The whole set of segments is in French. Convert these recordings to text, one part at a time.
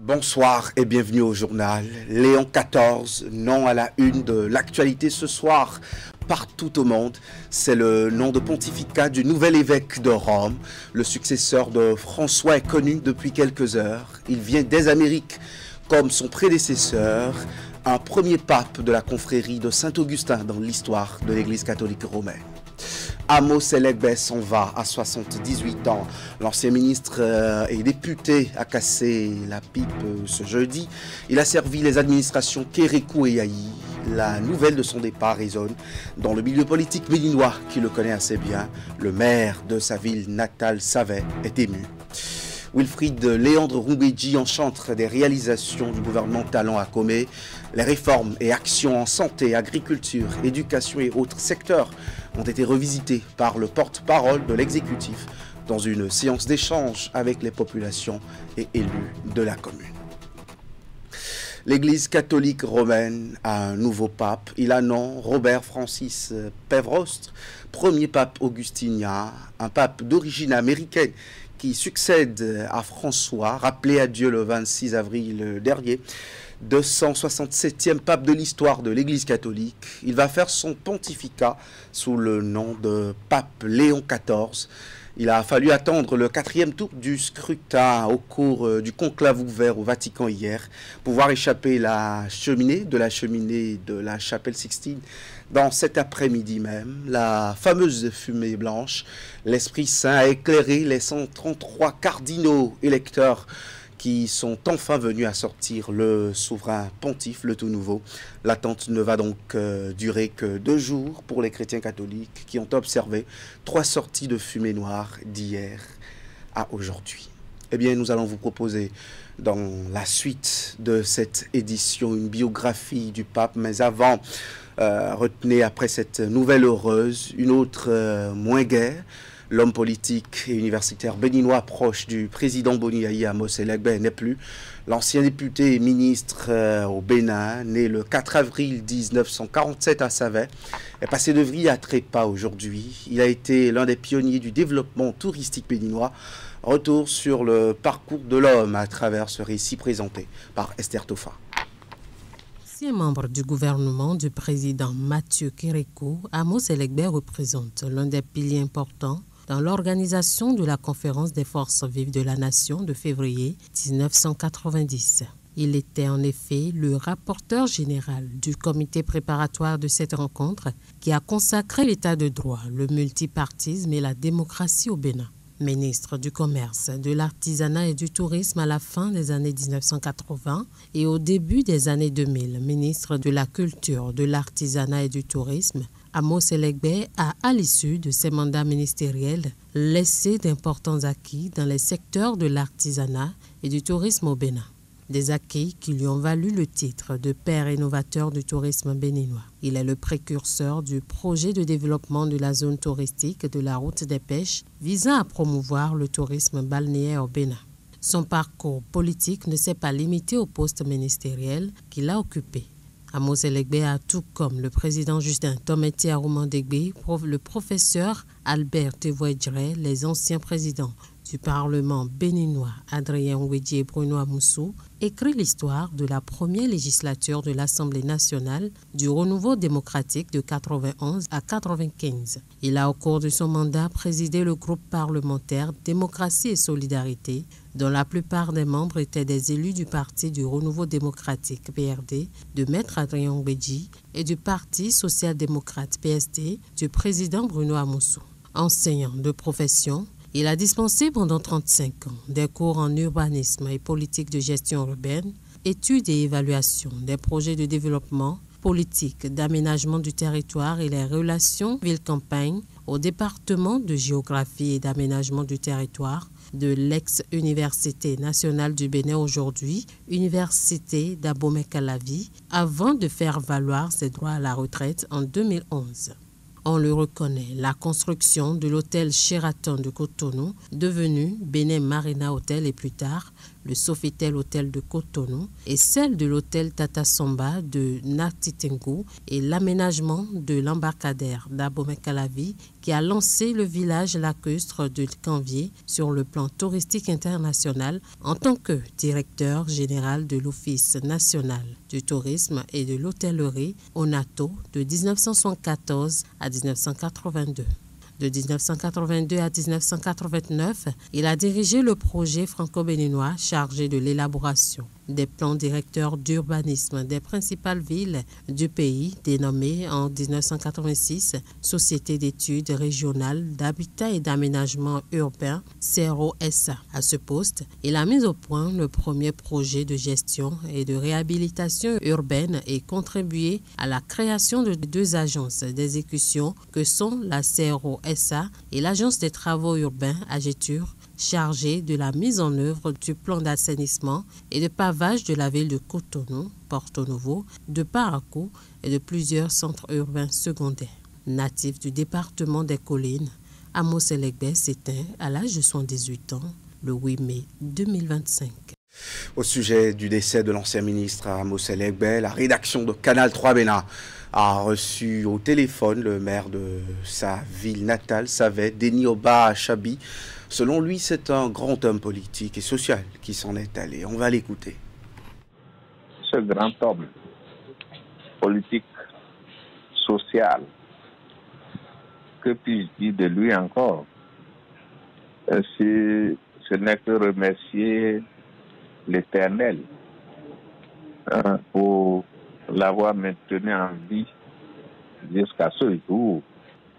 Bonsoir et bienvenue au journal. Léon XIV, nom à la une de l'actualité ce soir. Partout au monde, c'est le nom de pontificat du nouvel évêque de Rome. Le successeur de François est connu depuis quelques heures. Il vient des Amériques comme son prédécesseur, un premier pape de la confrérie de Saint-Augustin dans l'histoire de l'Église catholique romaine. Amos Elegbe s'en va à 78 ans. L'ancien ministre et député a cassé la pipe ce jeudi. Il a servi les administrations Kérékou et Yahi. La nouvelle de son départ résonne dans le milieu politique béninois qui le connaît assez bien. Le maire de sa ville natale, Savet, est ému. Wilfried Léandre Rumbedji enchante des réalisations du gouvernement Talon à Comé. Les réformes et actions en santé, agriculture, éducation et autres secteurs ont été revisitées par le porte-parole de l'exécutif dans une séance d'échange avec les populations et élus de la commune. L'Église catholique romaine a un nouveau pape. Il a nom Robert Francis Pévrost, premier pape augustinien, un pape d'origine américaine qui succède à François, rappelé à Dieu le 26 avril dernier, 267e pape de l'histoire de l'Église catholique. Il va faire son pontificat sous le nom de pape Léon XIV. Il a fallu attendre le 4e tour du scrutin au cours du conclave ouvert au Vatican hier pour voir échapper la cheminée de la chapelle Sixtine. Dans cet après-midi même, la fameuse fumée blanche, l'Esprit Saint a éclairé les 133 cardinaux électeurs qui sont enfin venus à sortir le souverain pontife, le tout nouveau. L'attente ne va donc durer que 2 jours pour les chrétiens catholiques qui ont observé 3 sorties de fumée noire d'hier à aujourd'hui. Eh bien, nous allons vous proposer dans la suite de cette édition une biographie du pape, mais avant, retenez après cette nouvelle heureuse, une autre moins gaie. L'homme politique et universitaire béninois proche du président Boni Yahi, Amos Elegbe, n'est plus. L'ancien député et ministre au Bénin, né le 4 avril 1947 à Savet, est passé de vie à trépas aujourd'hui. Il a été l'un des pionniers du développement touristique béninois. Retour sur le parcours de l'homme à travers ce récit présenté par Esther Tofa. Ancien membre du gouvernement du président Mathieu Kérékou, Amos Elegbe représente l'un des piliers importants dans l'organisation de la conférence des forces vives de la nation de février 1990. Il était en effet le rapporteur général du comité préparatoire de cette rencontre qui a consacré l'état de droit, le multipartisme et la démocratie au Bénin. Ministre du Commerce, de l'Artisanat et du Tourisme à la fin des années 1980 et au début des années 2000, ministre de la Culture, de l'Artisanat et du Tourisme, Amos Elegbe a, à l'issue de ses mandats ministériels, laissé d'importants acquis dans les secteurs de l'artisanat et du tourisme au Bénin. Des acquis qui lui ont valu le titre de père innovateur du tourisme béninois. Il est le précurseur du projet de développement de la zone touristique de la route des pêches visant à promouvoir le tourisme balnéaire au Bénin. Son parcours politique ne s'est pas limité au poste ministériel qu'il a occupé. Amos Elegbe a, tout comme le président Justin Tometi Aroumandegbe, le professeur Albert Tevoedjre, les anciens présidents du Parlement béninois Adrien Ouedji et Bruno Amoussou, écrit l'histoire de la première législature de l'Assemblée nationale du renouveau démocratique de 91 à 95. Il a au cours de son mandat présidé le groupe parlementaire Démocratie et Solidarité, dont la plupart des membres étaient des élus du Parti du Renouveau démocratique PRD de Maître Adrien Ouedji et du Parti social-démocrate PST du président Bruno Amoussou. Enseignant de profession, il a dispensé pendant 35 ans des cours en urbanisme et politique de gestion urbaine, études et évaluation des projets de développement, politique d'aménagement du territoire et les relations ville-campagne au département de géographie et d'aménagement du territoire de l'ex-Université nationale du Bénin, aujourd'hui Université d'Abomey-Calavi, avant de faire valoir ses droits à la retraite en 2011. On le reconnaît, la construction de l'hôtel Sheraton de Cotonou, devenu Bénin Marina Hotel et plus tard le Sofitel Hôtel de Cotonou et celle de l'hôtel Tata Samba de Natitengu et l'aménagement de l'embarcadère d'Abomey-Calavi qui a lancé le village lacustre de Canvier sur le plan touristique international en tant que directeur général de l'Office national du tourisme et de l'hôtellerie ONATO de 1974 à 1982. De 1982 à 1989, il a dirigé le projet franco-béninois chargé de l'élaboration des plans directeurs d'urbanisme des principales villes du pays, dénommé en 1986 Société d'études régionales d'habitat et d'aménagement urbain, CRO-SA. À ce poste, il a mis au point le premier projet de gestion et de réhabilitation urbaine et contribué à la création de 2 agences d'exécution que sont la CRO-SA et l'Agence des travaux urbains AGETUR, chargé de la mise en œuvre du plan d'assainissement et de pavage de la ville de Cotonou, Porto Novo, de Parakou et de plusieurs centres urbains secondaires. Natif du département des Collines, Amos Elegbe s'éteint à l'âge de 78 ans le 8 mai 2025. Au sujet du décès de l'ancien ministre Amos Elegbe, la rédaction de Canal 3 Bénin a reçu au téléphone le maire de sa ville natale, Savait, Denis Oba Chabi. Selon lui, c'est un grand homme politique et social qui s'en est allé. On va l'écouter. Ce grand homme politique, social, que puis-je dire de lui encore? Ce n'est que remercier l'Éternel pour l'avoir maintenu en vie jusqu'à ce jour.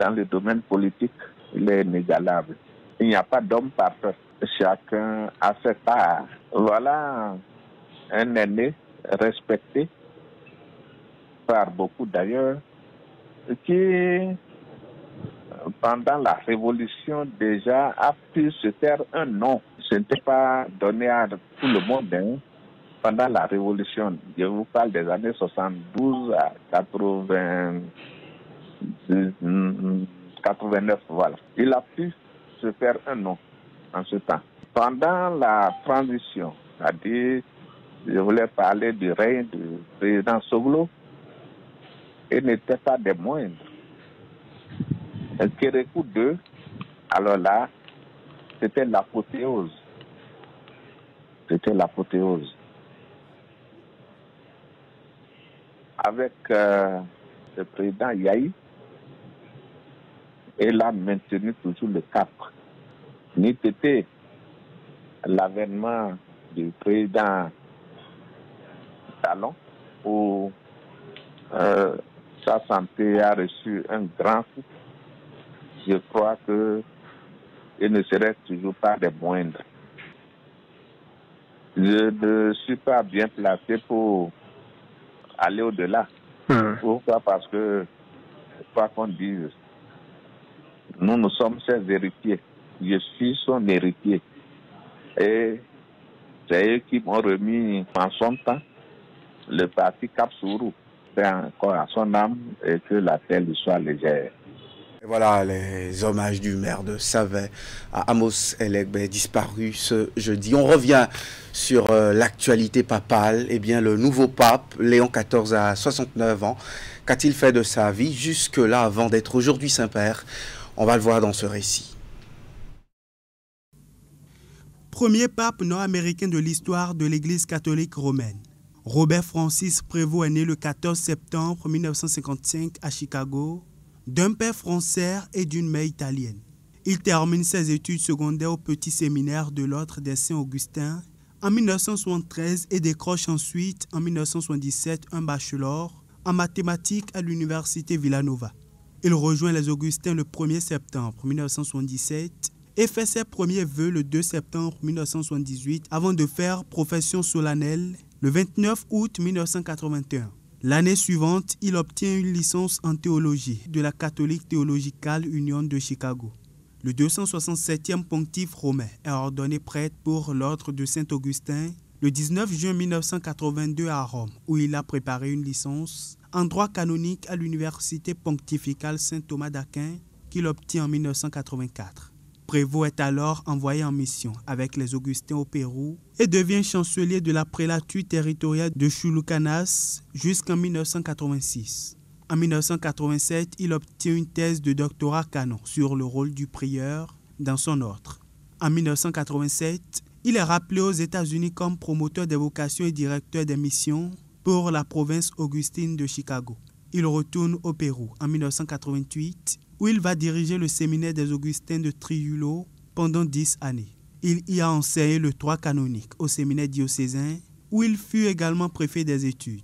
Dans le domaine politique, il est inégalable. Il n'y a pas d'homme parfait. Chacun a ses parts. Voilà un aîné respecté par beaucoup d'ailleurs, qui, pendant la Révolution, déjà a pu se faire un nom. Ce n'était pas donné à tout le monde. Pendant la Révolution, je vous parle des années 72 à 89, voilà. Il a pu se faire un nom en ce temps. Pendant la transition, c'est-à-dire, je voulais parler du règne du président Soglo, il n'était pas des moindres. Kérékou II, alors là, c'était l'apothéose. C'était l'apothéose. Avec le président Yahi, il a maintenu toujours le cap. N'eût été l'avènement du président Talon, où sa santé a reçu un grand coup, je crois qu'il ne serait toujours pas des moindres. Je ne suis pas bien placé pour aller au-delà. Pourquoi? Parce que, quoi qu'on dise, nous sommes ses héritiers. Je suis son héritier. Et c'est eux qui m'ont remis en son temps le parti Cap-Sourou. C'est encore à son âme et que la terre lui soit légère. Et voilà les hommages du maire de Savait à Amos Elegbe, disparu ce jeudi. On revient sur l'actualité papale. Eh bien, le nouveau pape, Léon XIV, a 69 ans. Qu'a-t-il fait de sa vie jusque-là avant d'être aujourd'hui Saint-Père? On va le voir dans ce récit. Premier pape nord-américain de l'histoire de l'Église catholique romaine. Robert Francis Prévost est né le 14 septembre 1955 à Chicago, d'un père français et d'une mère italienne. Il termine ses études secondaires au petit séminaire de l'Ordre des Saint-Augustins en 1973 et décroche ensuite en 1977 un bachelor en mathématiques à l'université Villanova. Il rejoint les Augustins le 1er septembre 1977 et fait ses premiers vœux le 2 septembre 1978 avant de faire profession solennelle le 29 août 1981. L'année suivante, il obtient une licence en théologie de la Catholic Theological Union de Chicago. Le 267e pontife romain est ordonné prêtre pour l'ordre de Saint-Augustin le 19 juin 1982 à Rome, où il a préparé une licence en droit canonique à l'université pontificale Saint-Thomas d'Aquin qu'il obtient en 1984. Prévost est alors envoyé en mission avec les Augustins au Pérou et devient chancelier de la prélature territoriale de Chulucanas jusqu'en 1986. En 1987, il obtient une thèse de doctorat canon sur le rôle du prieur dans son ordre. En 1987, il est rappelé aux États-Unis comme promoteur des vocations et directeur des missions pour la province augustine de Chicago. Il retourne au Pérou en 1988, où il va diriger le séminaire des Augustins de Trujillo pendant 10 années. Il y a enseigné le droit canonique au séminaire diocésain, où il fut également préfet des études.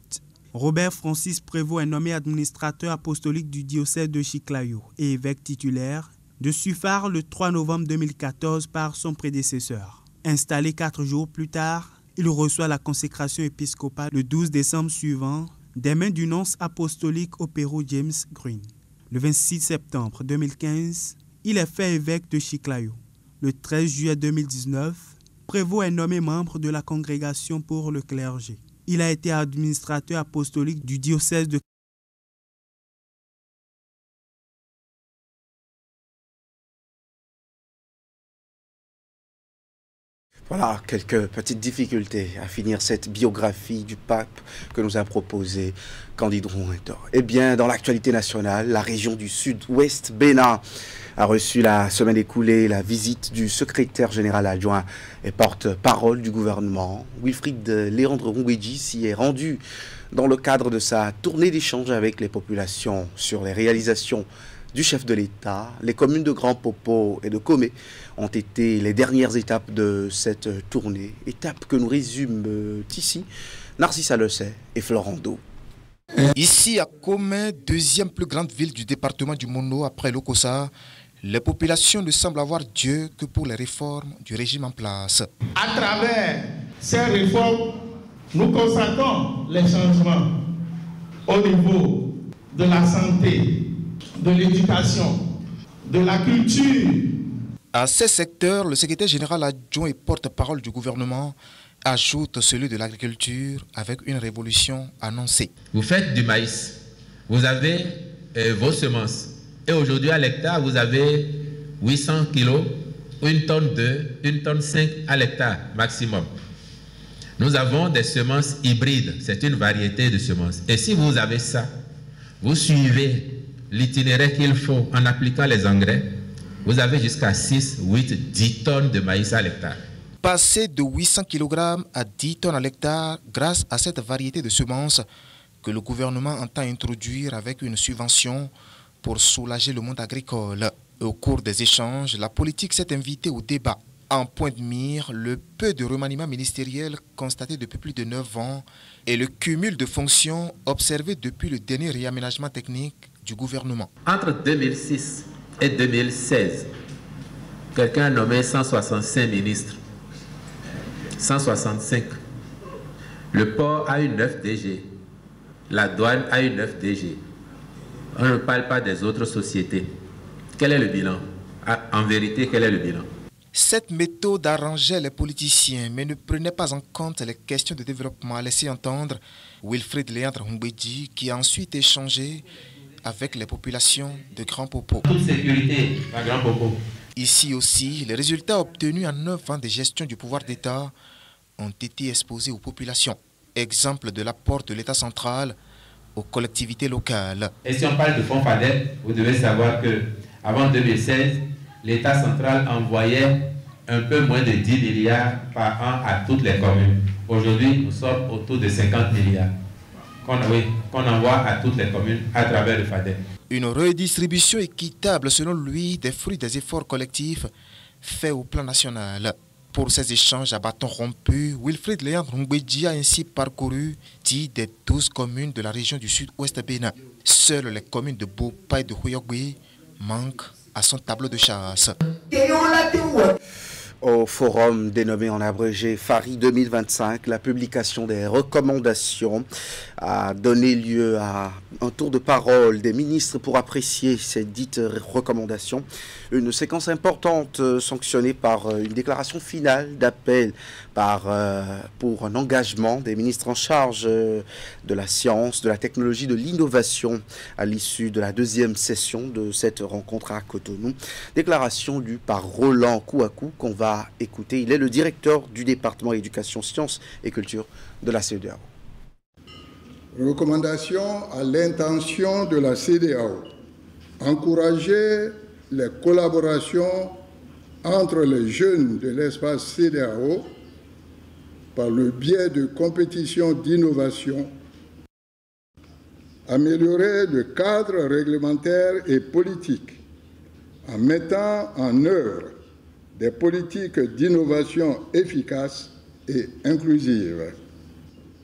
Robert Francis Prévost est nommé administrateur apostolique du diocèse de Chiclayo et évêque titulaire de Sufar le 3 novembre 2014 par son prédécesseur. Installé 4 jours plus tard, il reçoit la consécration épiscopale le 12 décembre suivant des mains du nonce apostolique au Pérou James Green. Le 26 septembre 2015, il est fait évêque de Chiclayo. Le 13 juillet 2019, Prévost est nommé membre de la Congrégation pour le clergé. Il a été administrateur apostolique du diocèse de Voilà, quelques petites difficultés à finir cette biographie du pape que nous a proposé Candide Rouendor. Eh bien, dans l'actualité nationale, la région du sud-ouest, Bénin, a reçu la semaine écoulée la visite du secrétaire général adjoint et porte-parole du gouvernement. Wilfried Léandre Ngwedji s'y est rendu dans le cadre de sa tournée d'échange avec les populations sur les réalisations du chef de l'État. Les communes de Grand Popo et de Comé ont été les dernières étapes de cette tournée, étapes que nous résument ici Narcisse Alesset et Florent Do. Ici à Comé, deuxième plus grande ville du département du Mono après Lokossa, les populations ne semblent avoir Dieu que pour les réformes du régime en place. À travers ces réformes, nous constatons les changements au niveau de la santé, de l'éducation, de la culture. À ces secteurs, le secrétaire général adjoint et porte-parole du gouvernement ajoute celui de l'agriculture avec une révolution annoncée. Vous faites du maïs, vous avez vos semences. Et aujourd'hui, à l'hectare, vous avez 800 kilos, une tonne 2, une tonne 5 à l'hectare maximum. Nous avons des semences hybrides, c'est une variété de semences. Et si vous avez ça, vous suivez l'itinéraire qu'il faut en appliquant les engrais, vous avez jusqu'à 6, 8, 10 tonnes de maïs à l'hectare. Passer de 800 kg à 10 tonnes à l'hectare grâce à cette variété de semences que le gouvernement entend introduire avec une subvention pour soulager le monde agricole. Au cours des échanges, la politique s'est invitée au débat. En point de mire, le peu de remaniement ministériel constaté depuis plus de 9 ans et le cumul de fonctions observé depuis le dernier réaménagement technique du gouvernement. Entre 2006 et 2016, quelqu'un a nommé 165 ministres. 165. Le port a eu 9 DG. La douane a eu 9 DG. On ne parle pas des autres sociétés. Quel est le bilan? En vérité, quel est le bilan? Cette méthode arrangeait les politiciens, mais ne prenait pas en compte les questions de développement. Laissez entendre Wilfried Léandre Ngwedji, qui a ensuite échangé avec les populations de Grand Popo. Toute sécurité à Grand Popo. Ici aussi, les résultats obtenus en 9 ans de gestion du pouvoir d'État ont été exposés aux populations. Exemple de l'apport de l'État central aux collectivités locales. Et si on parle de fonds FADEP, vous devez savoir qu'avant 2016, l'État central envoyait un peu moins de 10 milliards par an à toutes les communes. Aujourd'hui, nous sommes autour de 50 milliards qu'on envoie à toutes les communes à travers le FADEP. Une redistribution équitable, selon lui, des fruits des efforts collectifs faits au plan national. Pour ces échanges à bâton rompu, Wilfried Léandre Ngwedji a ainsi parcouru 10 des 12 communes de la région du sud-ouest Bénin. Seules les communes de Bopa et de Huyogwe manquent à son tableau de chasse. Au forum dénommé en abrégé FARI 2025, la publication des recommandations a donné lieu à un tour de parole des ministres pour apprécier ces dites recommandations. Une séquence importante sanctionnée par une déclaration finale d'appel pour un engagement des ministres en charge de la science, de la technologie, de l'innovation à l'issue de la deuxième session de cette rencontre à Cotonou. Déclaration lue par Roland Kouakou qu'on va écouter. Il est le directeur du département éducation, sciences et culture de la CEDEAO. Recommandation à l'intention de la CEDEAO. Encourager les collaborations entre les jeunes de l'espace CEDEAO par le biais de compétitions d'innovation. Améliorer le cadre réglementaire et politique en mettant en œuvre des politiques d'innovation efficaces et inclusives.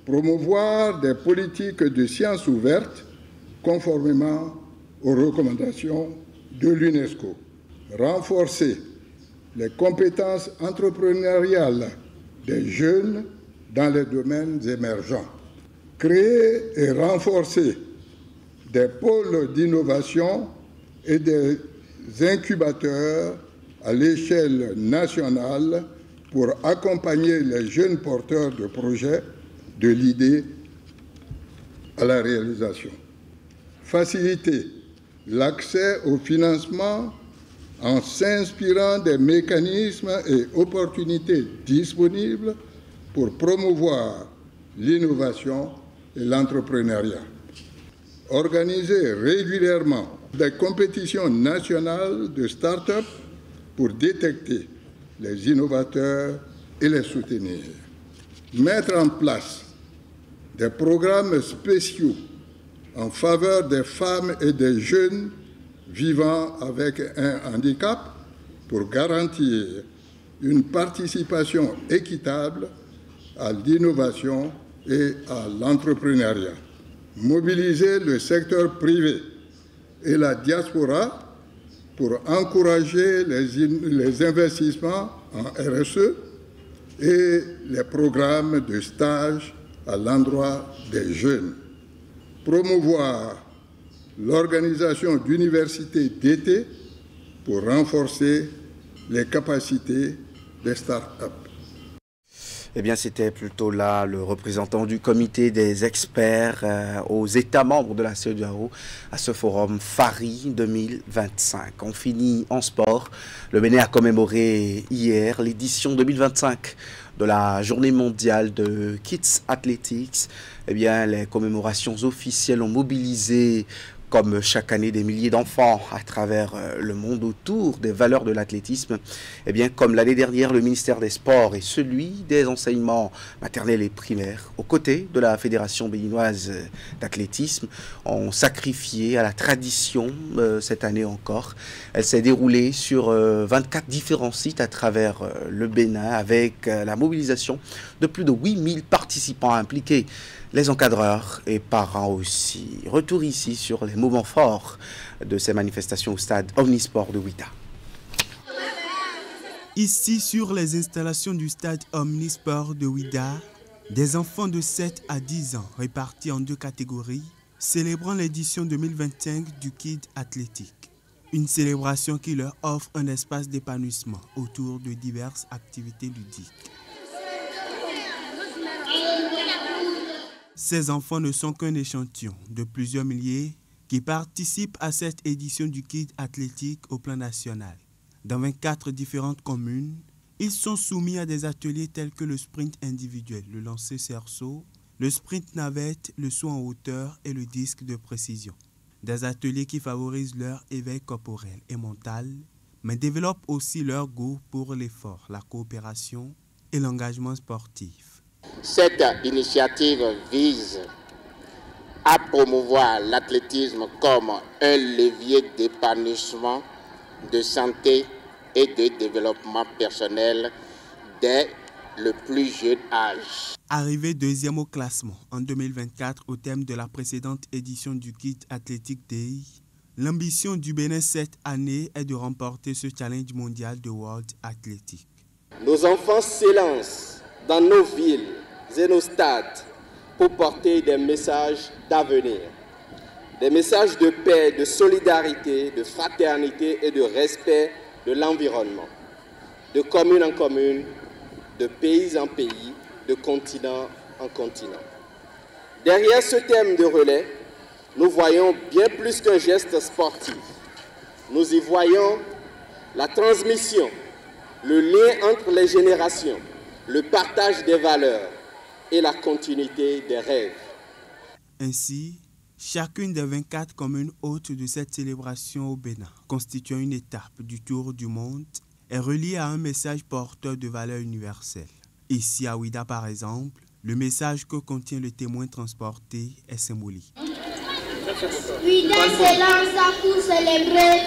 Promouvoir des politiques de sciences ouvertes conformément aux recommandations de l'UNESCO. Renforcer les compétences entrepreneuriales des jeunes dans les domaines émergents. Créer et renforcer des pôles d'innovation et des incubateurs à l'échelle nationale pour accompagner les jeunes porteurs de projets de l'idée à la réalisation. Faciliter l'accès au financement en s'inspirant des mécanismes et opportunités disponibles pour promouvoir l'innovation et l'entrepreneuriat. Organiser régulièrement des compétitions nationales de start-up pour détecter les innovateurs et les soutenir. Mettre en place des programmes spéciaux en faveur des femmes et des jeunes vivant avec un handicap pour garantir une participation équitable à l'innovation et à l'entrepreneuriat. Mobiliser le secteur privé et la diaspora pour encourager les investissements en RSE et les programmes de stage à l'endroit des jeunes. Promouvoir l'organisation d'universités d'été pour renforcer les capacités des start-up. Eh bien, c'était plutôt là le représentant du comité des experts aux États membres de la CEDEAO à ce forum FARI 2025. On finit en sport. Le Bénin a commémoré hier l'édition 2025 de la journée mondiale de Kids Athletics. Eh bien, les commémorations officielles ont mobilisé comme chaque année des milliers d'enfants à travers le monde autour des valeurs de l'athlétisme. Eh bien, comme l'année dernière, le ministère des Sports et celui des enseignements maternels et primaires, aux côtés de la Fédération béninoise d'athlétisme, ont sacrifié à la tradition cette année encore. Elle s'est déroulée sur 24 différents sites à travers le Bénin avec la mobilisation de plus de 8000 participants impliqués. Les encadreurs et parents aussi. Retour ici sur les moments forts de ces manifestations au stade Omnisport de Ouidah. Ici, sur les installations du stade Omnisport de Ouidah, des enfants de 7 à 10 ans répartis en 2 catégories, célébrant l'édition 2025 du Kid Athlétique. Une célébration qui leur offre un espace d'épanouissement autour de diverses activités ludiques. Ces enfants ne sont qu'un échantillon de plusieurs milliers qui participent à cette édition du Kid Athlétique au plan national. Dans 24 différentes communes, ils sont soumis à des ateliers tels que le sprint individuel, le lancer cerceau, le sprint navette, le saut en hauteur et le disque de précision. Des ateliers qui favorisent leur éveil corporel et mental, mais développent aussi leur goût pour l'effort, la coopération et l'engagement sportif. Cette initiative vise à promouvoir l'athlétisme comme un levier d'épanouissement, de santé et de développement personnel dès le plus jeune âge. Arrivé deuxième au classement en 2024 au thème de la précédente édition du Kid Athletic Day, l'ambition du Bénin cette année est de remporter ce challenge mondial de World Athletic. Nos enfants s'élancent dans nos villes et nos stades pour porter des messages d'avenir, des messages de paix, de solidarité, de fraternité et de respect de l'environnement, de commune en commune, de pays en pays, de continent en continent. Derrière ce thème de relais, nous voyons bien plus qu'un geste sportif. Nous y voyons la transmission, le lien entre les générations, le partage des valeurs et la continuité des rêves. Ainsi, chacune des 24 communes hôtes de cette célébration au Bénin, constituant une étape du tour du monde, est reliée à un message porteur de valeurs universelles. Ici à Ouida par exemple, le message que contient le témoin transporté est symbolique. Ouida s'élance pour célébrer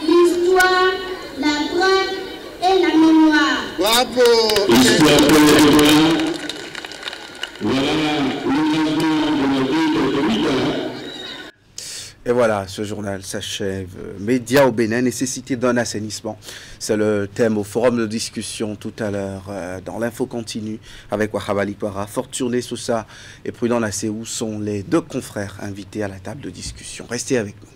l'histoire, la preuve et la mémoire. Bravo! Et voilà, ce journal s'achève. Médias au Bénin, nécessité d'un assainissement. C'est le thème au forum de discussion tout à l'heure dans l'info continue avec Wahabali Para. Fortuné Sousa et Prudent Nassé, où sont les deux confrères invités à la table de discussion. Restez avec nous.